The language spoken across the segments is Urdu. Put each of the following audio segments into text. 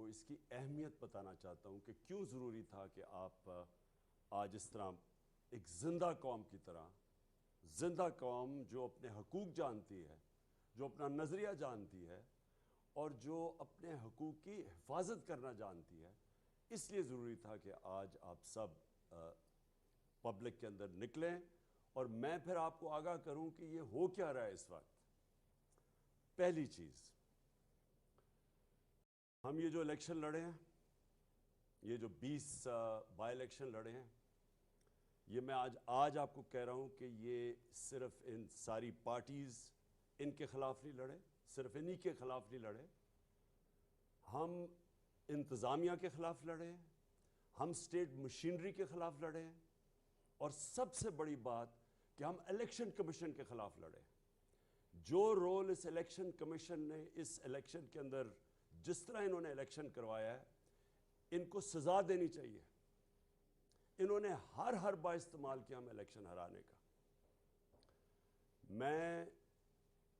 اس کی اہمیت بتانا چاہتا ہوں کہ کیوں ضروری تھا کہ آپ آج اس طرح ایک زندہ قوم کی طرح، زندہ قوم جو اپنے حقوق جانتی ہے، جو اپنا نظریہ جانتی ہے اور جو اپنے حقوق کی حفاظت کرنا جانتی ہے، اس لیے ضروری تھا کہ آج آپ سب پبلک کے اندر نکلیں اور میں پھر آپ کو آگاہ کروں کہ یہ ہو کیا رہا ہے اس وقت۔ پہلی چیز، ہم یہ جو الیکشن لڑے ہیں، یہ جو 20 بائی الیکشن لڑے ہیں، یہ میں آج آپ کو کہہ رہا ہوں کہ یہ صرف ان ساری پارٹیز ان کے خلاف نہیں لڑے، صرف انہی کے خلاف نہیں لڑے، ہم انتظامیہ کے خلاف لڑے ہیں، ہم اسٹیٹ مشینری کے خلاف لڑے ہیں، اور سب سے بڑی بات کہ ہم الیکشن کمیشن کے خلاف لڑے ہیں۔ جو رول اس الیکشن کمیشن نے اس الیکشن کے اندر جس طرح انہوں نے الیکشن کروایا ہے، ان کو سزا دینی چاہیے۔ انہوں نے ہر با استعمال کیا ہم الیکشن ہرانے کا۔ میں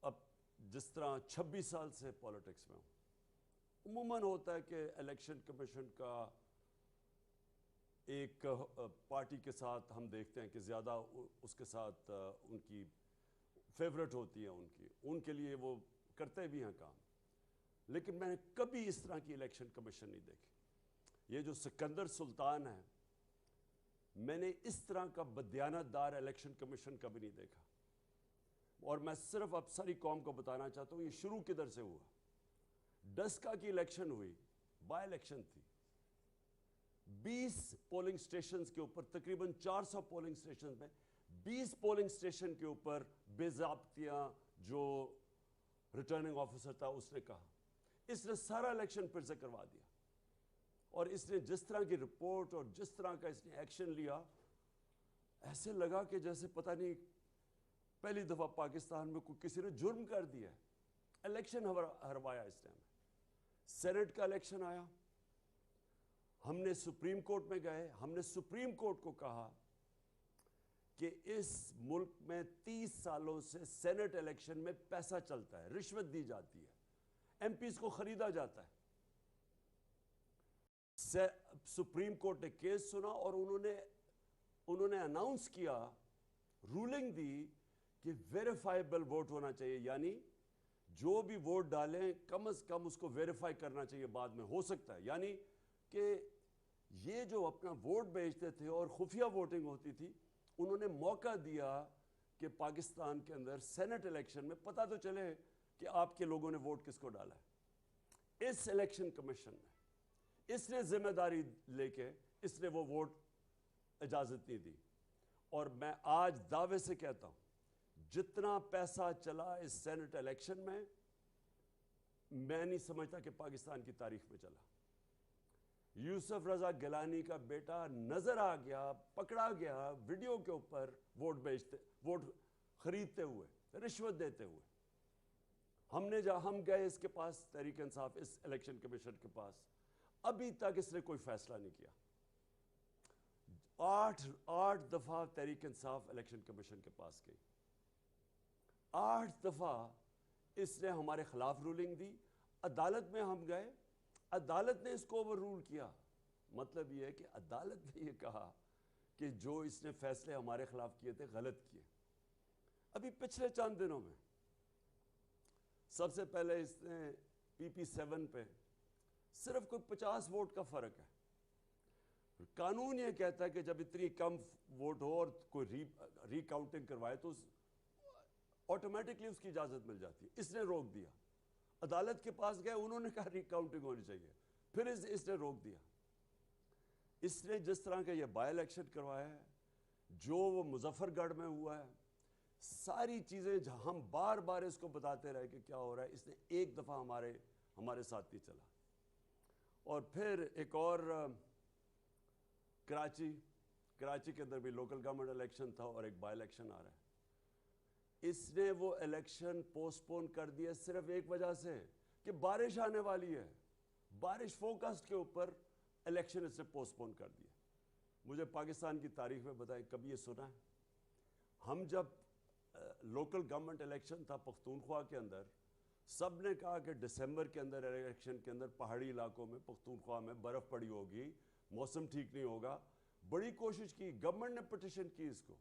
اب جس طرح 26 سال سے پولیٹکس میں ہوں، عموماً ہوتا ہے کہ الیکشن کمیشن کا ایک پارٹی کے ساتھ ہم دیکھتے ہیں کہ زیادہ اس کے ساتھ ان کی فیورٹ ہوتی ہے، ان کے لیے وہ کرتے بھی ہیں کام، لیکن میں نے کبھی اس طرح کی الیکشن کمیشن نہیں دیکھی۔ یہ جو سکندر سلطان ہے، میں نے اس طرح کا بدیانت دار الیکشن کمیشن کبھی نہیں دیکھا۔ اور میں صرف اب ساری قوم کو بتانا چاہتا ہوں یہ شروع کدھر سے ہوا۔ ڈسکا کی الیکشن ہوئی، بائی الیکشن تھی، 20 پولنگ سٹیشنز کے اوپر، تقریباً 400 پولنگ سٹیشنز میں 20 پولنگ سٹیشن کے اوپر بے ضابطیاں جو ریٹرننگ آفیسر تھا اس نے کہا، اس نے سارا الیکشن پھر سے کروا دیا۔ اور اس نے جس طرح کی رپورٹ اور جس طرح کا اس نے ایکشن لیا، ایسے لگا کہ جیسے پتہ نہیں پہلی دفعہ پاکستان میں کوئی کسی نے جرم کر دیا ہے۔ الیکشن ہروایا اس نے ہمیں۔ سینٹ کا الیکشن آیا، ہم نے سپریم کورٹ میں گئے، ہم نے سپریم کورٹ کو کہا کہ اس ملک میں 30 سالوں سے سینٹ الیکشن میں پیسہ چلتا ہے، رشوت دی جاتی ہے، ایم پیز کو خریدا جاتا ہے۔ سپریم کورٹ نے کیس سنا اور انہوں نے اناؤنس کیا، رولنگ دی کہ ویریفائبل ووٹ ہونا چاہیے، یعنی جو بھی ووٹ ڈالیں کم از کم اس کو ویریفائی کرنا چاہیے، بعد میں ہو سکتا ہے۔ یعنی کہ یہ جو اپنا ووٹ بیچتے تھے اور خفیہ ووٹنگ ہوتی تھی، انہوں نے موقع دیا کہ پاکستان کے اندر سینٹ الیکشن میں پتہ تو چلے کہ آپ کے لوگوں نے ووٹ کس کو ڈالا ہے۔ اس الیکشن کمیشن نے، اس نے ذمہ داری لے کے اس نے وہ ووٹ اجازت نہیں دی۔ اور میں آج دعوے سے کہتا ہوں جتنا پیسہ چلا اس سینٹ الیکشن میں نہیں سمجھتا کہ پاکستان کی تاریخ میں چلا۔ یوسف رضا گیلانی کا بیٹا نظر آ گیا، پکڑا گیا ویڈیو کے اوپر ووٹ خریدتے ہوئے، رشوت دیتے ہوئے۔ ہم گئے اس کے پاس، تحریک انصاف، اس الیکشن کمیشن کے پاس، ابھی تک اس نے کوئی فیصلہ نہیں کیا۔ 8 دفعہ تحریک انصاف الیکشن کمیشن کے پاس گئی، 8 دفعہ اس نے ہمارے خلاف رولنگ دی، عدالت میں ہم گئے، عدالت نے اس کو اوور رول کیا۔ مطلب یہ ہے کہ عدالت نے یہ کہا کہ جو اس نے فیصلے ہمارے خلاف کیے تھے غلط کیے۔ ابھی پچھلے چند دنوں میں سب سے پہلے اس نے PP7 پہ صرف کوئی 50 ووٹ کا فرق ہے۔ قانون یہ کہتا ہے کہ جب اتنی کم ووٹ ہو اور کوئی ری کاؤنٹنگ کروائے تو آٹومیٹکلی اس کی اجازت مل جاتی ہے۔ اس نے روک دیا، عدالت کے پاس گئے، انہوں نے کہا ری کاؤنٹنگ ہونی چاہیے، پھر اس نے روک دیا۔ اس نے جس طرح کا یہ بائی الیکشن کروایا ہے، جو وہ مظفر گڑھ میں ہوا ہے، ساری چیزیں ہم بار بار اس کو بتاتے رہے کہ کیا ہو رہا ہے، اس نے ایک دفعہ ہمارے ساتھ نہیں چلا۔ اور پھر ایک اور کراچی کے اندر بھی لوکل گورنمنٹ الیکشن تھا اور ایک بائی الیکشن آ رہا ہے۔ اس نے وہ الیکشن پوسٹ پون کر دیا صرف ایک وجہ سے کہ بارش آنے والی ہے، بارش فوکسڈ کے اوپر الیکشن اس نے پوسٹ پون کر دیا۔ مجھے پاکستان کی تاریخ میں بتائیں کبھی یہ سنا ہے؟ ہم جب لوکل گورنمنٹ الیکشن تھا پختونخوا کے اندر، سب نے کہا کہ دسمبر کے اندر الیکشن کے اندر پہاڑی علاقوں میں پختونخوا میں برف پڑی ہوگی, موسم ٹھیک نہیں ہوگا. بڑی کوشش کی, گورنمنٹ نے پٹیشن کی اس کو,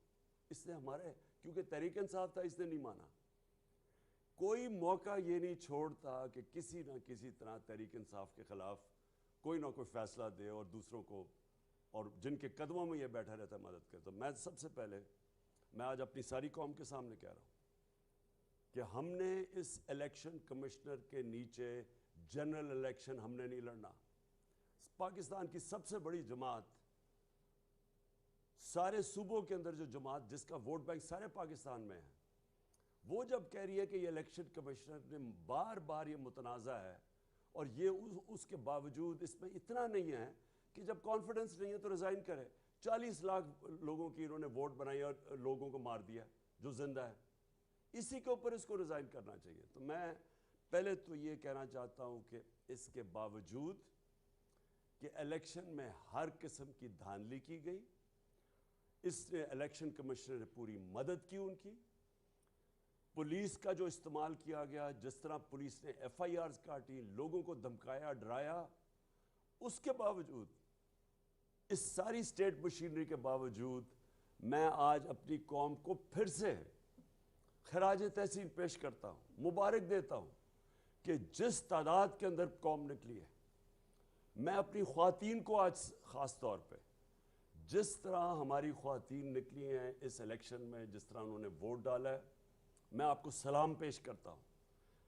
اس نے ہمارے کیونکہ تحریک انصاف تھا اس نے نہیں مانا. کوئی موقع یہ نہیں چھوڑتا کہ کسی نہ کسی طرح تحریک انصاف کے خلاف کوئی نہ کوئی فیصلہ دے اور دوسروں کو, اور جن کے قدموں میں یہ بیٹھا رہتا ہے مدد کرے. تو میں سب سے پہلے میں آج اپنی ساری قوم کے سامنے کہہ رہا ہوں کہ ہم نے اس الیکشن کمشنر کے نیچے جنرل الیکشن ہم نے نہیں لڑنا. پاکستان کی سب سے بڑی جماعت, سارے صوبوں کے اندر جو جماعت جس کا ووٹ بینک سارے پاکستان میں ہے, وہ جب کہہ رہی ہے کہ یہ الیکشن کمشنر نے بار بار یہ متنازع ہے, اور یہ اس کے باوجود اس میں اتنا نہیں ہے کہ جب کانفیڈنس نہیں ہے تو ریزائن کرے. 40 لاکھ لوگوں کی انہوں نے ووٹ بنائی اور لوگوں کو مار دیا جو زندہ ہے, اسی کے اوپر اس کو ریزائن کرنا چاہیے. تو میں پہلے تو یہ کہنا چاہتا ہوں کہ اس کے باوجود کہ الیکشن میں ہر قسم کی دھاندلی کی گئی, اس نے الیکشن کمشنر نے پوری مدد کی ان کی. پولیس کا جو استعمال کیا گیا, جس طرح پولیس نے ایف آئی آرز کاٹی, لوگوں کو دھمکایا, ڈرایا, اس کے باوجود, اس ساری اسٹیٹ مشینری کے باوجود, میں آج اپنی قوم کو پھر سے خراج تحسین پیش کرتا ہوں, مبارک دیتا ہوں کہ جس تعداد کے اندر قوم نکلی ہے. میں اپنی خواتین کو آج خاص طور پہ, جس طرح ہماری خواتین نکلی ہیں اس الیکشن میں, جس طرح انہوں نے ووٹ ڈالا ہے, میں آپ کو سلام پیش کرتا ہوں.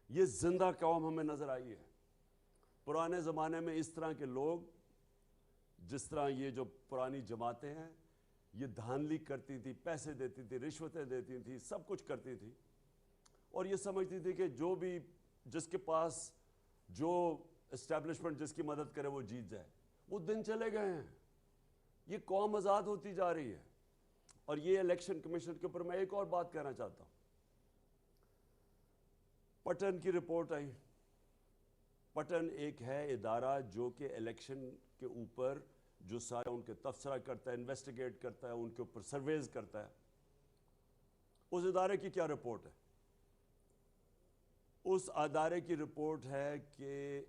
یہ زندہ قوم ہمیں نظر آئی ہے. پرانے زمانے میں اس طرح کے لوگ, جس طرح یہ جو پرانی جماعتیں ہیں, یہ دھاندلی کرتی تھی, پیسے دیتی تھی, رشوتیں دیتی تھی, سب کچھ کرتی تھی, اور یہ سمجھتی تھی کہ جو بھی جس کے پاس جو اسٹیبلشمنٹ جس کی مدد کرے وہ جیت جائے. وہ دن چلے گئے ہیں, یہ قوم آزاد ہوتی جا رہی ہے. اور یہ الیکشن کمیشن کے اوپر میں ایک اور بات کہنا چاہتا ہوں. پٹن کی رپورٹ آئی. پٹن ایک ہے ادارہ جو کہ الیکشن کے اوپر جو سارا ان کے تبصرہ کرتا ہے, انویسٹیگیٹ کرتا ہے, ان کے اوپر سرویز کرتا ہے. اس ادارے کی کیا رپورٹ ہے؟ اس ادارے کی رپورٹ ہے کہ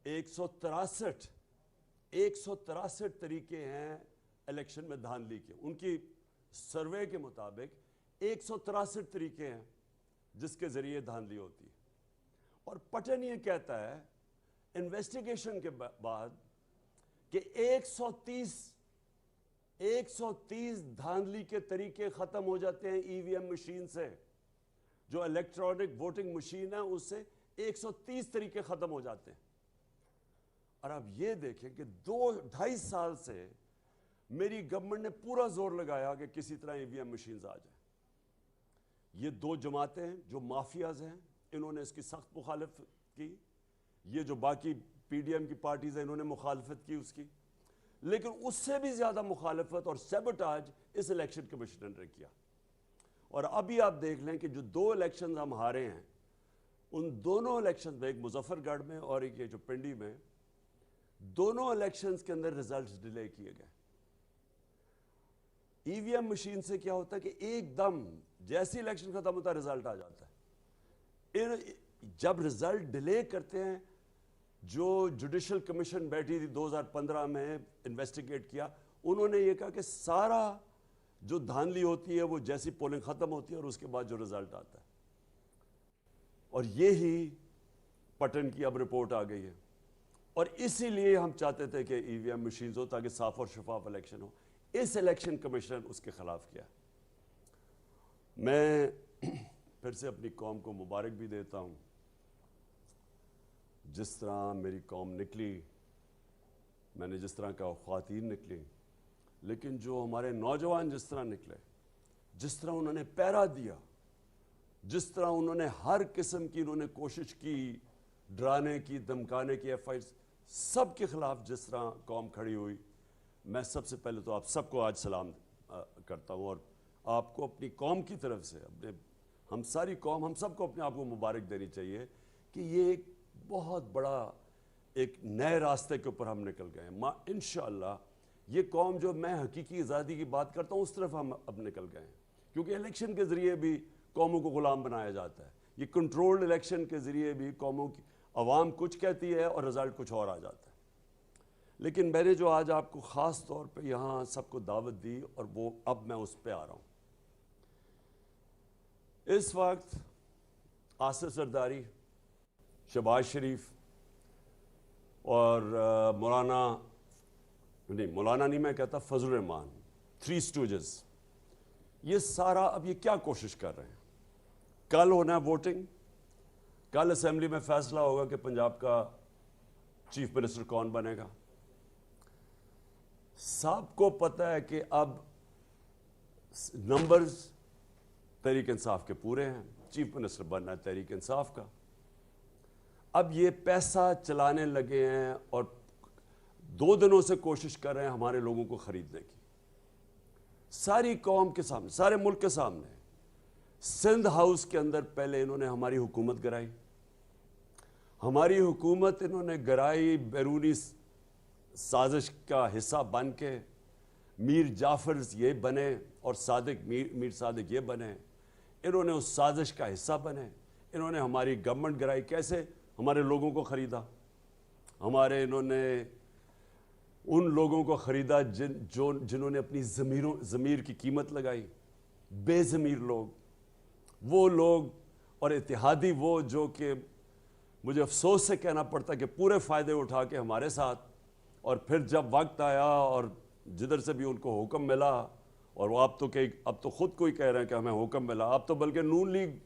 163 طریقے ہیں الیکشن میں دھاندلی کے. ان کی سروے کے مطابق 163 طریقے ہیں جس کے ذریعے دھاندلی ہوتی ہے. اور پٹن یہ کہتا ہے انویسٹیگیشن کے بعد کہ 130 دھاندلی کے طریقے ختم ہو جاتے ہیں ای وی ایم مشین سے. جو الیکٹرانک ووٹنگ مشین ہے اس سے 130 طریقے ختم ہو جاتے ہیں. اور اب یہ دیکھیں کہ 2-2.5 سال سے میری گورنمنٹ نے پورا زور لگایا کہ کسی طرح ای وی ایم مشینز آ جائیں. یہ دو جماعتیں ہیں جو مافیاز ہیں, انہوں نے اس کی سخت مخالفت کی. یہ جو باقی پی ڈی ایم کی پارٹیز ہیں انہوں نے مخالفت کی اس کی, لیکن اس سے بھی زیادہ مخالفت اور سیبوٹاج اس الیکشن کمیشنر نے کیا. اور ابھی آپ دیکھ لیں کہ جو 2 الیکشنز ہم ہارے ہیں, ان دونوں الیکشنز میں, ایک مظفر گڑھ میں اور ایک یہ جو پنڈی میں, دونوں الیکشنز کے اندر ریزلٹس ڈیلے کیے گئے. ای وی ایم مشین سے کیا ہوتا ہے کہ ایک دم جیسی الیکشن ختم ہوتا ہے رزلٹ آ جاتا ہے. جب رزلٹ ڈیلے کرتے ہیں, جو جوڈیشل کمیشن بیٹھی تھی 2015 میں انویسٹیگیٹ کیا, انہوں نے یہ کہا کہ سارا جو دھاندلی ہوتی ہے وہ جیسی پولنگ ختم ہوتی ہے اور اس کے بعد جو رزلٹ آتا ہے. اور یہی پٹن کی اب رپورٹ آ گئی ہے. اور اسی لیے ہم چاہتے تھے کہ ای وی ایم مشینز ہو تاکہ صاف اور شفاف الیکشن ہو. اس الیکشن کمیشن اس کے خلاف کیا. میں پھر سے اپنی قوم کو مبارک بھی دیتا ہوں. جس طرح میری قوم نکلی, میں نے جس طرح کہا خواتین نکلی, لیکن جو ہمارے نوجوان جس طرح نکلے, جس طرح انہوں نے پیرا دیا, جس طرح انہوں نے ہر قسم کی انہوں نے کوشش کی, ڈرانے کی, دھمکانے کی, ایف آئی سب کے خلاف جس طرح قوم کھڑی ہوئی, میں سب سے پہلے تو آپ سب کو آج سلام کرتا ہوں. اور آپ کو اپنی قوم کی طرف سے, ہم ساری قوم, ہم سب کو اپنے آپ کو مبارک دینی چاہیے کہ یہ ایک بہت بڑا ایک نئے راستے کے اوپر ہم نکل گئے ہیں. انشاءاللہ یہ قوم جو میں حقیقی آزادی کی بات کرتا ہوں اس طرف ہم اب نکل گئے ہیں, کیونکہ الیکشن کے ذریعے بھی قوموں کو غلام بنایا جاتا ہے. یہ کنٹرولڈ الیکشن کے ذریعے بھی قوموں کی عوام کچھ کہتی ہے اور رزلٹ کچھ اور آ جاتا ہے. لیکن میں نے جو آج آپ کو خاص طور پہ یہاں سب کو دعوت دی اور وہ اب میں اس پہ آ رہا ہوں. اس وقت آصف زرداری, شہباز شریف اور مولانا نہیں میں کہتا, فضل الرحمان, 3 اسٹوجز, یہ سارا اب یہ کیا کوشش کر رہے ہیں. کل ہونا ہے ووٹنگ, کل اسمبلی میں فیصلہ ہوگا کہ پنجاب کا چیف منسٹر کون بنے گا. سب کو پتہ ہے کہ اب نمبرز تحریک انصاف کے پورے ہیں, چیف منسٹر بننا ہے تحریک انصاف کا. اب یہ پیسہ چلانے لگے ہیں اور 2 دنوں سے کوشش کر رہے ہیں ہمارے لوگوں کو خریدنے کی, ساری قوم کے سامنے, سارے ملک کے سامنے. سندھ ہاؤس کے اندر پہلے انہوں نے ہماری حکومت گرائی, ہماری حکومت انہوں نے گرائی بیرونی سازش کا حصہ بن کے. میر جعفر یہ بنے اور میر صادق یہ بنے, انہوں نے اس سازش کا حصہ بنے. انہوں نے ہماری گورنمنٹ گرائی, کیسے ہمارے لوگوں کو خریدا. انہوں نے ان لوگوں کو خریدا جنہوں نے اپنی ضمیر کی قیمت لگائی, بے ضمیر لوگ, وہ لوگ اور اتحادی وہ جو کہ مجھے افسوس سے کہنا پڑتا کہ پورے فائدے اٹھا کے ہمارے ساتھ, اور پھر جب وقت آیا اور جدھر سے بھی ان کو حکم ملا, اور وہ اب تو خود کوئی کہہ رہے ہیں کہ ہمیں حکم ملا, اب تو بلکہ نون لیگ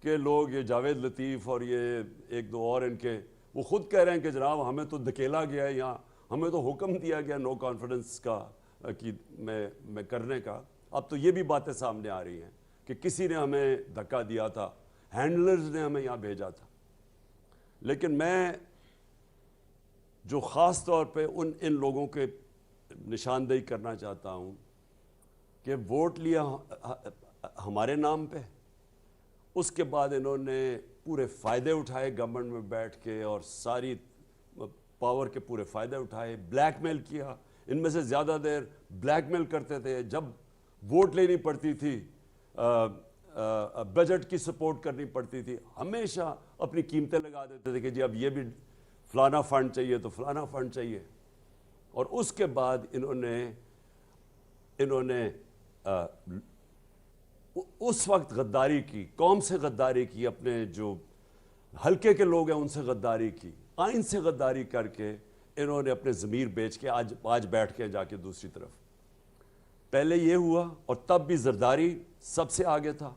کے لوگ, یہ جاوید لطیف اور یہ 1-2 اور ان کے, وہ خود کہہ رہے ہیں کہ جناب ہمیں تو دھکیلا گیا ہے, یہاں ہمیں تو حکم دیا گیا نو کانفیڈنس کا میں کرنے کا. اب تو یہ بھی باتیں سامنے آ رہی ہیں کہ کسی نے ہمیں دھکا دیا تھا, ہینڈلرز نے ہمیں یہاں بھیجا تھا. لیکن میں جو خاص طور پہ ان لوگوں کے نشاندہی کرنا چاہتا ہوں کہ ووٹ لیا ہمارے نام پہ, اس کے بعد انہوں نے پورے فائدے اٹھائے گورنمنٹ میں بیٹھ کے, اور ساری پاور کے پورے فائدے اٹھائے, بلیک میل کیا. ان میں سے زیادہ دیر بلیک میل کرتے تھے. جب ووٹ لینی پڑتی تھی, بجٹ کی سپورٹ کرنی پڑتی تھی, ہمیشہ اپنی قیمتیں لگا دیتے تھے کہ جی اب یہ بھی فلانا فنڈ چاہیے تو فلانا فنڈ چاہیے. اور اس کے بعد انہوں نے اس وقت غداری کی, قوم سے غداری کی, اپنے جو حلقے کے لوگ ہیں ان سے غداری کی, آئین سے غداری کر کے انہوں نے اپنے ضمیر بیچ کے آج بیٹھ کے جا کے دوسری طرف. پہلے یہ ہوا, اور تب بھی زرداری سب سے آگے تھا.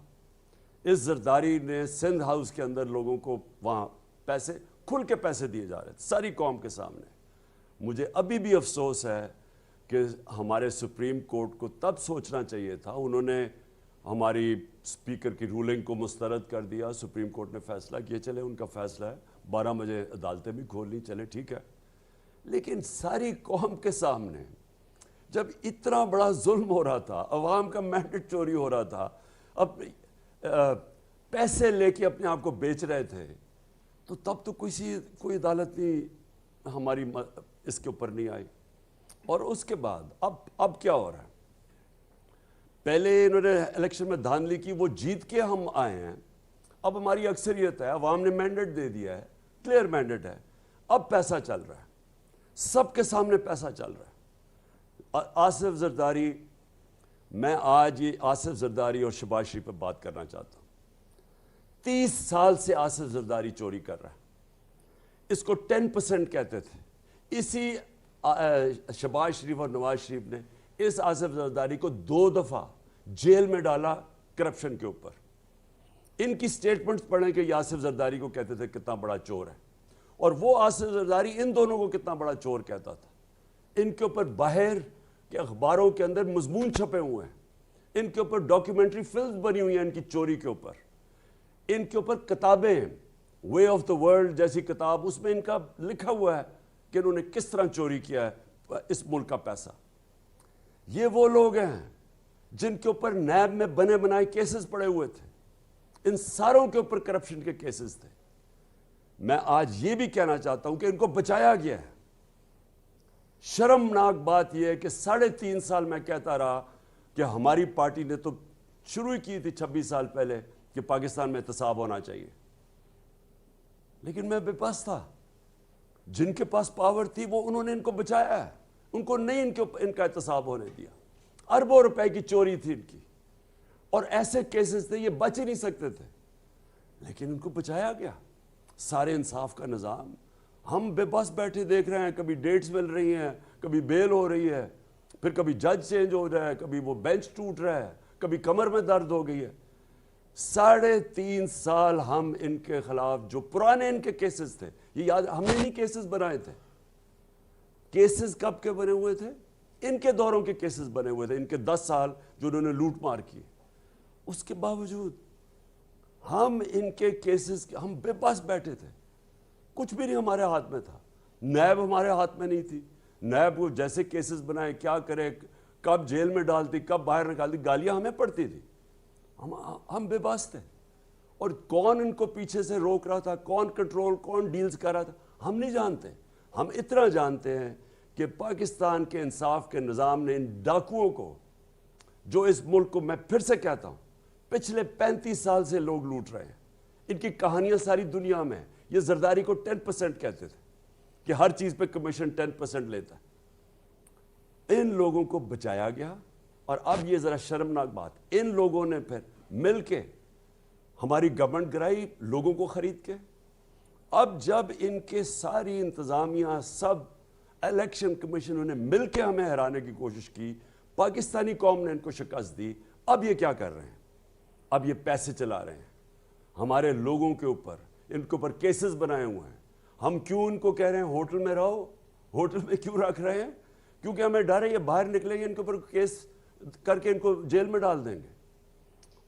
اس زرداری نے سندھ ہاؤس کے اندر لوگوں کو وہاں پیسے کھل کے پیسے دیے جا رہے تھے ساری قوم کے سامنے. مجھے ابھی بھی افسوس ہے کہ ہمارے سپریم کورٹ کو تب سوچنا چاہیے تھا. انہوں نے ہماری اسپیکر کی رولنگ کو مسترد کر دیا. سپریم کورٹ نے فیصلہ کیا, چلے ان کا فیصلہ ہے, 12 بجے عدالتیں بھی کھول لی, چلے ٹھیک ہے. لیکن ساری قوم کے سامنے جب اتنا بڑا ظلم ہو رہا تھا, عوام کا مینڈیٹ چوری ہو رہا تھا, اب پیسے لے کے اپنے آپ کو بیچ رہے تھے, تو تب تو کوئی عدالت نہیں ہماری اس کے اوپر نہیں آئی. اور اس کے بعد اب کیا ہو رہا ہے. پہلے انہوں نے الیکشن میں دھاندلی کی, وہ جیت کے ہم آئے ہیں, اب ہماری اکثریت ہے, عوام نے مینڈیٹ دے دیا ہے, کلیئر مینڈیٹ ہے, اب پیسہ چل رہا ہے, سب کے سامنے پیسہ چل رہا ہے. آصف زرداری, میں آج یہ آصف زرداری اور شہباز شریف پہ بات کرنا چاہتا ہوں. 30 سال سے آصف زرداری چوری کر رہا ہے. اس کو 10% کہتے تھے. اسی شہباز شریف اور نواز شریف نے اس آصف زرداری کو 2 دفعہ جیل میں ڈالا کرپشن کے اوپر. ان کی سٹیٹمنٹس پڑھیں کہ یہ آصف زرداری کو کہتے تھے کتنا بڑا چور ہے, اور وہ آصف زرداری ان دونوں کو کتنا بڑا چور کہتا تھا. ان کے اوپر باہر کے اخباروں کے اندر مضمون چھپے ہوئے ہیں, ان کے اوپر ڈاکیومنٹری فلمز بنی ہوئی ہیں ان کی چوری کے اوپر, ان کے اوپر کتابیں ہیں, وے آف دا ورلڈ جیسی کتاب, اس میں ان کا لکھا ہوا ہے کہ انہوں نے کس طرح چوری کیا ہے اس ملک کا پیسہ. یہ وہ لوگ ہیں جن کے اوپر نیب میں بنے بنائے کیسز پڑے ہوئے تھے, ان ساروں کے اوپر کرپشن کے کیسز تھے. میں آج یہ بھی کہنا چاہتا ہوں کہ ان کو بچایا گیا ہے. شرمناک بات یہ ہے کہ 3.5 سال میں کہتا رہا کہ ہماری پارٹی نے تو شروع کی تھی 26 سال پہلے کہ پاکستان میں احتساب ہونا چاہیے، لیکن میں بے بس تھا. جن کے پاس پاور تھی وہ انہوں نے ان کو بچایا ہے، ان کو نہیں ان کا احتساب ہونے دیا. اربوں روپے کی چوری تھی ان کی، اور ایسے کیسز تھے یہ بچ ہی نہیں سکتے تھے، لیکن ان کو بچایا گیا. سارے انصاف کا نظام. ہم بے بس بیٹھے دیکھ رہے ہیں، کبھی ڈیٹس مل رہی ہیں، کبھی بیل ہو رہی ہے، پھر کبھی جج چینج ہو رہا ہے، کبھی وہ بینچ ٹوٹ رہا ہے، کبھی کمر میں درد ہو گئی ہے. 3.5 سال ہم ان کے خلاف جو پرانے ان کے کیسز تھے، یہ یاد، ہم نے نہیں کیسز بنائے تھے. کیسز کب کے بنے ہوئے تھے؟ ان کے دوروں کے کیسز بنے ہوئے تھے، ان کے 10 سال جو انہوں نے لوٹ مار کی. اس کے باوجود ہم ان کے کیسز، ہم بے بس بیٹھے تھے. کچھ بھی نہیں ہمارے ہاتھ میں تھا. نیب ہمارے ہاتھ میں نہیں تھی. نیب کو جیسے کیسز بنائے، کیا کرے، کب جیل میں ڈالتی، کب باہر نکالتی، گالیاں ہمیں پڑتی تھی. ہم بے بس تھے. اور کون ان کو پیچھے سے روک رہا تھا، کون کنٹرول، کون ڈیلز کر رہا تھا، ہم نہیں جانتے. ہم اتنا جانتے ہیں کہ پاکستان کے انصاف کے نظام نے ان ڈاکوؤں کو، جو اس ملک کو، میں پھر سے کہتا ہوں، پچھلے 35 سال سے لوگ لوٹ رہے ہیں. ان کی کہانیاں ساری دنیا میں ہیں. یہ زرداری کو 10% کہتے تھے کہ ہر چیز پہ کمیشن 10% لیتا ہے. ان لوگوں کو بچایا گیا. اور اب یہ ذرا شرمناک بات، ان لوگوں نے پھر مل کے ہماری گورنمنٹ گرائی لوگوں کو خرید کے. اب جب ان کے ساری انتظامیہ، سب الیکشن کمیشنوں نے مل کے ہمیں ہرانے کی کوشش کی، پاکستانی قوم نے ان کو شکست دی. اب یہ کیا کر رہے ہیں؟ اب یہ پیسے چلا رہے ہیں ہمارے لوگوں کے اوپر، ان کے اوپر کیسز بنائے ہوئے ہیں. ہم کیوں ان کو کہہ رہے ہیں ہوٹل میں رہو؟ ہوٹل میں کیوں رکھ رہے ہیں؟ کیونکہ ہمیں ڈر ہے یہ باہر نکلیں گے، ان کے اوپر کیس کر کے ان کو جیل میں ڈال دیں گے.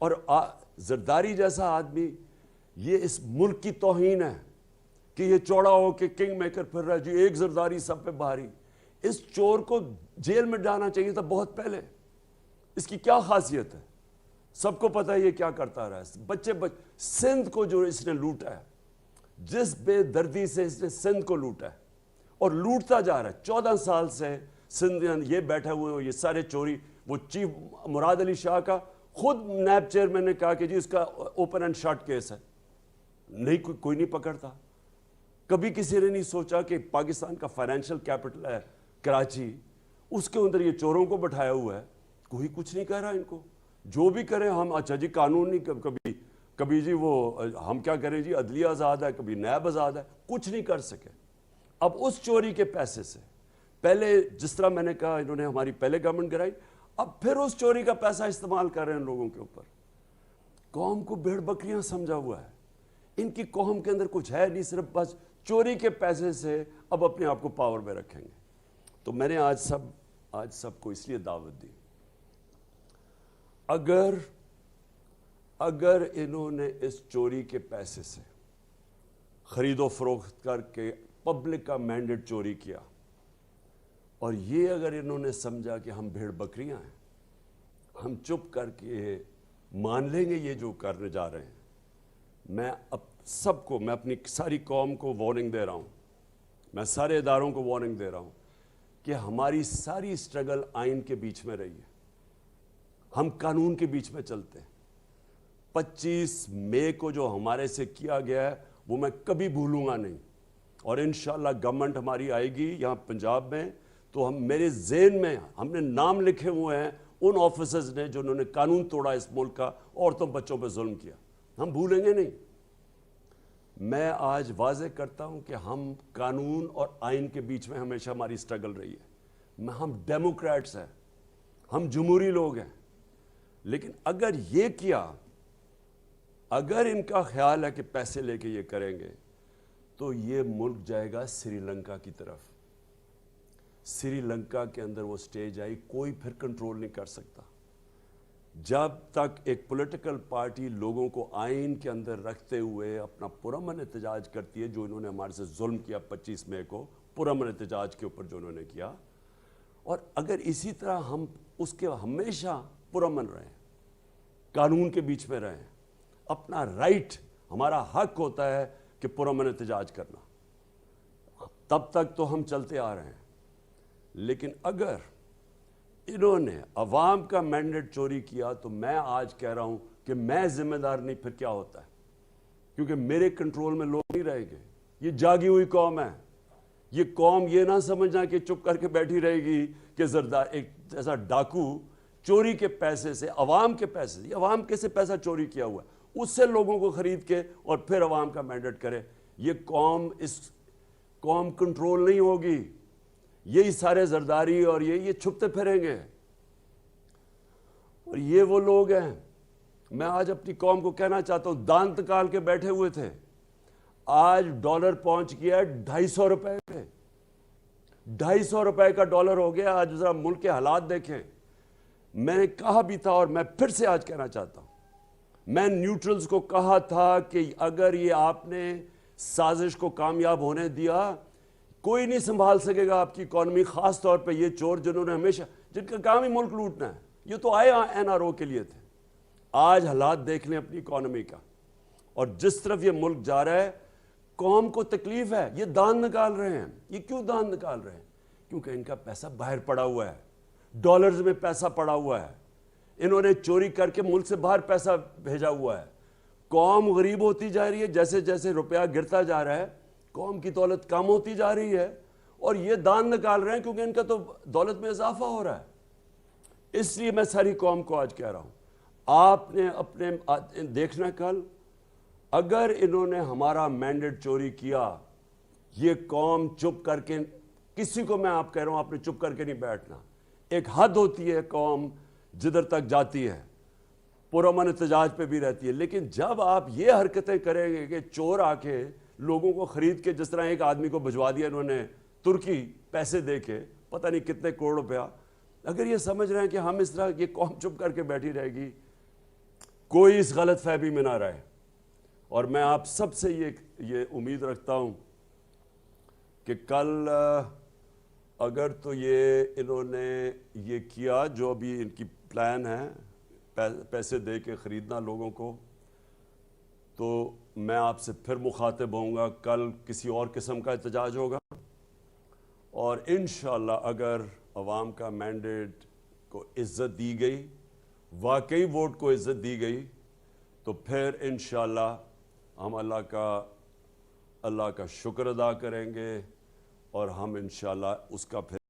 اور زرداری جیسا آدمی، یہ اس ملک کی توہین ہے کہ یہ چوڑا ہو کے کنگ میکر پھر رہا ہے، جی ایک زرداری سب پہ بھاری. اس چور کو جیل میں ڈالنا چاہیے تھا بہت پہلے. اس کی کیا خاصیت ہے؟ سب کو پتہ ہے یہ کیا کرتا رہا ہے. سندھ کو جو اس نے لوٹا ہے، جس بے دردی سے اس نے سندھ کو لوٹا ہے اور لوٹتا جا رہا ہے. 14 سال سے سندھ یہ بیٹھے ہوئے ہو، یہ سارے چوری. وہ چیف مراد علی شاہ کا خود نیب چیئرمین نے کہا کہ جی اس کا اوپن اینڈ شٹ کیس ہے. نہیں، کوئی نہیں پکڑتا. کبھی کسی نے نہیں سوچا کہ پاکستان کا فائنینشیل کیپٹل ہے کراچی، اس کے اندر یہ چوروں کو بٹھایا ہوا ہے. کوئی کچھ نہیں کہہ رہا ان کو. جو بھی کریں ہم، اچھا جی قانون نہیں، کبھی جی وہ ہم کیا کریں جی عدلیہ آزاد ہے، کبھی نیب آزاد ہے. کچھ نہیں کر سکے. اب اس چوری کے پیسے سے پہلے، جس طرح میں نے کہا انہوں نے ہماری پہلے گورنمنٹ گرائی، اب پھر اس چوری کا پیسہ استعمال کر رہے ہیں لوگوں کے اوپر. قوم کو بھیڑ بکریاں سمجھا ہوا ہے. ان کی قوم کے اندر کچھ ہے نہیں، صرف بس چوری کے پیسے سے اب اپنے آپ کو پاور میں رکھیں گے. تو میں نے آج سب کو اس لیے دعوت دی، اگر انہوں نے اس چوری کے پیسے سے خرید و فروخت کر کے پبلک کا مینڈیٹ چوری کیا، اور یہ اگر انہوں نے سمجھا کہ ہم بھیڑ بکریاں ہیں، ہم چپ کر کے مان لیں گے یہ جو کرنے جا رہے ہیں، میں اب سب کو، میں اپنی ساری قوم کو وارننگ دے رہا ہوں، میں سارے اداروں کو وارننگ دے رہا ہوں کہ ہماری ساری سٹرگل آئین کے بیچ میں رہی ہے. ہم قانون کے بیچ میں چلتے ہیں. 25 مئی کو جو ہمارے سے کیا گیا ہے وہ میں کبھی بھولوں گا نہیں. اور انشاءاللہ گورنمنٹ ہماری آئے گی یہاں پنجاب میں، تو ہم، میرے ذہن میں ہم نے نام لکھے ہوئے ہیں ان آفیسرز نے جو انہوں نے قانون توڑا اس ملک کا، عورتوں بچوں پہ ظلم کیا. ہم بھولیں گے نہیں. میں آج واضح کرتا ہوں کہ ہم قانون اور آئین کے بیچ میں ہمیشہ ہماری سٹرگل رہی ہے. ہم ڈیموکریٹس ہیں، ہم جمہوری لوگ ہیں. لیکن اگر یہ کیا، اگر ان کا خیال ہے کہ پیسے لے کے یہ کریں گے، تو یہ ملک جائے گا سری لنکا کی طرف. سری لنکا کے اندر وہ سٹیج آئی، کوئی پھر کنٹرول نہیں کر سکتا. جب تک ایک پولیٹیکل پارٹی لوگوں کو آئین کے اندر رکھتے ہوئے اپنا پرامن احتجاج کرتی ہے، جو انہوں نے ہمارے سے ظلم کیا 25 مئی کو، پرامن احتجاج کے اوپر جو انہوں نے کیا، اور اگر اسی طرح ہم اس کے ہمیشہ پرامن رہیں، قانون کے بیچ میں رہیں، اپنا رائٹ، ہمارا حق ہوتا ہے کہ پرامن احتجاج کرنا، تب تک تو ہم چلتے آ رہے ہیں. لیکن اگر انہوں نے عوام کا مینڈیٹ چوری کیا، تو میں آج کہہ رہا ہوں کہ میں ذمہ دار نہیں، پھر کیا ہوتا ہے؟ کیونکہ میرے کنٹرول میں لوگ نہیں رہیں گے. یہ جاگی ہوئی قوم ہے. یہ قوم یہ نہ سمجھنا کہ چپ کر کے بیٹھی رہے گی کہ ایک جیسا ڈاکو چوری کے پیسے سے، عوام کے پیسے سے، عوام کے سے پیسہ چوری کیا ہوا ہے، اس سے لوگوں کو خرید کے اور پھر عوام کا مینڈیٹ کرے. یہ قوم کنٹرول نہیں ہوگی. یہی سارے زرداری اور یہ چھپتے پھریں گے. اور یہ وہ لوگ ہیں. میں آج اپنی قوم کو کہنا چاہتا ہوں، دانت نکال کے بیٹھے ہوئے تھے، آج ڈالر پہنچ گیا 250 روپے پہ. 250 روپے کا ڈالر ہو گیا. آج ذرا ملک کے حالات دیکھیں. میں نے کہا بھی تھا اور میں پھر سے آج کہنا چاہتا ہوں، میں نیوٹرلز کو کہا تھا کہ اگر یہ آپ نے سازش کو کامیاب ہونے دیا، کوئی نہیں سنبھال سکے گا آپ کی اکانومی، خاص طور پہ یہ چور جنہوں نے ہمیشہ، جن کا کام ہی ملک لوٹنا ہے. یہ تو آئے NRO کے لیے تھے. آج حالات دیکھ لیں اپنی اکانومی کا، اور جس طرف یہ ملک جا رہا ہے، قوم کو تکلیف ہے. یہ دان نکال رہے ہیں. یہ کیوں دان نکال رہے ہیں؟ کیونکہ ان کا پیسہ باہر پڑا ہوا ہے، ڈالرز میں پیسہ پڑا ہوا ہے. انہوں نے چوری کر کے ملک سے باہر پیسہ بھیجا ہوا ہے. قوم غریب ہوتی جا رہی ہے. جیسے جیسے روپیہ گرتا جا رہا ہے، قوم کی دولت کم ہوتی جا رہی ہے. اور یہ دان نکال رہے ہیں کیونکہ ان کا تو دولت میں اضافہ ہو رہا ہے. اس لیے میں ساری قوم کو آج کہہ رہا ہوں، آپ نے اپنے دیکھنا کل اگر انہوں نے ہمارا مینڈیٹ چوری کیا، یہ قوم چپ کر کے، کسی کو میں آپ کہہ رہا ہوں آپ نے چپ کر کے نہیں بیٹھنا. ایک حد ہوتی ہے قوم جدھر تک جاتی ہے، پرامن احتجاج پہ بھی رہتی ہے. لیکن جب آپ یہ حرکتیں کریں گے کہ چور آ کے لوگوں کو خرید کے، جس طرح ایک آدمی کو بھجوا دیا انہوں نے ترکی پیسے دے کے، پتہ نہیں کتنے کروڑ روپیہ، اگر یہ سمجھ رہے ہیں کہ ہم اس طرح یہ قوم چپ کر کے بیٹھی رہے گی، کوئی اس غلط فہمی میں نہ رہے. اور میں آپ سب سے یہ امید رکھتا ہوں کہ کل اگر تو یہ انہوں نے یہ کیا جو بھی ان کی پلان ہے، پیسے دے کے خریدنا لوگوں کو، تو میں آپ سے پھر مخاطب ہوں گا. کل کسی اور قسم کا احتجاج ہوگا، اور انشاءاللہ اگر عوام کا مینڈیٹ کو عزت دی گئی، واقعی ووٹ کو عزت دی گئی، تو پھر انشاءاللہ ہم اللہ کا شکر ادا کریں گے، اور ہم انشاءاللہ اس کا پھر